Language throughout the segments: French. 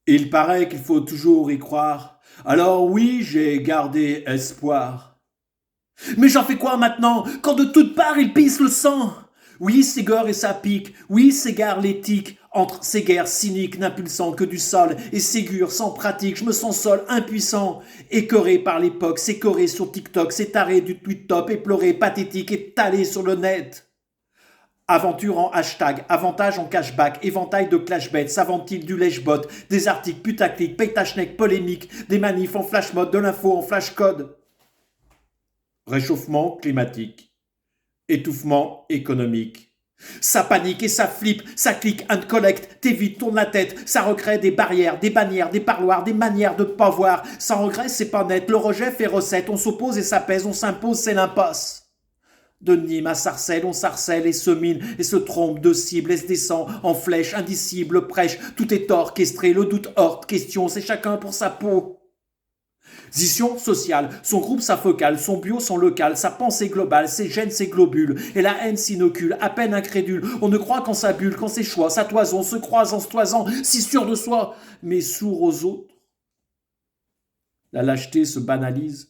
Il paraît qu'il faut toujours y croire. Alors oui, j'ai gardé espoir. Mais j'en fais quoi maintenant, quand de toutes parts il pisse le sang? Oui, Ségor et sa pique, oui, s'égare l'éthique, entre ces guerres cyniques n'impulsant que du sol, et Ségur sans pratique, je me sens seul, impuissant, écœuré par l'époque, s'écœuré sur TikTok, s'étaré du tweet top, éploré, pathétique, étalé sur le net. Aventure en hashtag, avantage en cashback, éventail de clashbet, savent-ils du lèche-bot, des articles putaclic, pétachneck polémiques, des manifs en flash mode, de l'info en flash code. Réchauffement climatique, étouffement économique. Ça panique et ça flippe, ça clique and collect, t'évites, tourne la tête, ça recrée des barrières, des bannières, des parloirs, des manières de pas voir. Sans regret, c'est pas net, le rejet fait recette, on s'oppose et s'apaise, on s'impose, c'est l'impasse. De Nîmes à Sarcelles, on sarcelle et se mine et se trompe de cible et se descend en flèche indicible, prêche, tout est orchestré, le doute hors question, c'est chacun pour sa peau. Vision sociale, son groupe, sa focale, son bio, son local, sa pensée globale, ses gènes, ses globules, et la haine s'inocule, à peine incrédule, on ne croit qu'en sa bulle, qu'en ses choix, sa toison, se croise en se toisant, si sûr de soi, mais sourd aux autres. La lâcheté se banalise.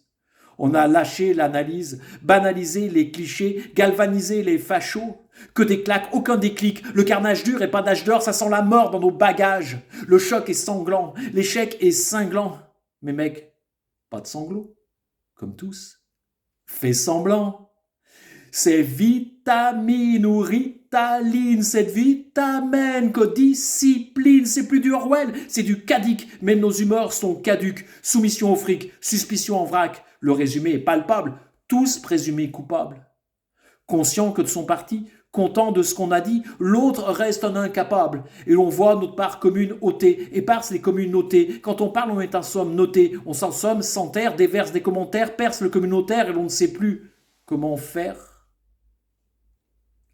On a lâché l'analyse, banalisé les clichés, galvanisé les fachos. Que des claques, aucun déclic. Le carnage dur et pas d'âge d'or, ça sent la mort dans nos bagages. Le choc est sanglant, l'échec est cinglant. Mais mec, pas de sanglots, comme tous. Fais semblant. C'est vitamine ou ritaline, cette vitamine que discipline, c'est plus du Orwell, c'est du cadique, même nos humeurs sont caduques, soumission au fric, suspicion en vrac, le résumé est palpable, tous présumés coupables. Conscient que de son parti, content de ce qu'on a dit, l'autre reste un incapable, et l'on voit notre part commune ôtée, éparse les communes notées, quand on parle on est un somme noté, on s'en somme, s'enterre, déverse des commentaires, perce le communautaire et l'on ne sait plus comment faire.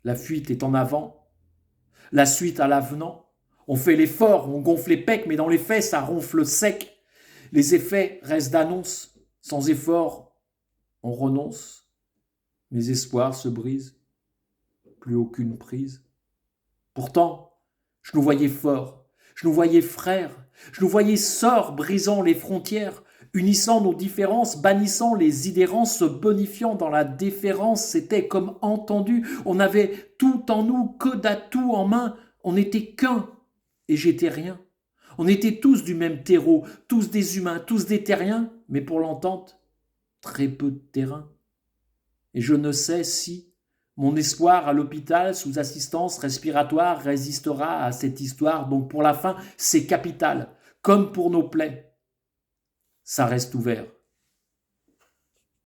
La fuite est en avant, la suite à l'avenant. On fait l'effort, on gonfle les pecs, mais dans les faits, ça ronfle sec. Les effets restent d'annonce. Sans effort, on renonce. Mes espoirs se brisent. Plus aucune prise. Pourtant, je nous voyais forts, je nous voyais frères, je nous voyais sœurs brisant les frontières, unissant nos différences, bannissant les idérances, se bonifiant dans la déférence, c'était comme entendu, on avait tout en nous, que d'atouts en main, on n'était qu'un, et j'étais rien. On était tous du même terreau, tous des humains, tous des terriens, mais pour l'entente, très peu de terrain. Et je ne sais si mon espoir à l'hôpital sous assistance respiratoire résistera à cette histoire. Donc pour la fin, c'est capital, comme pour nos plaies. Ça reste ouvert.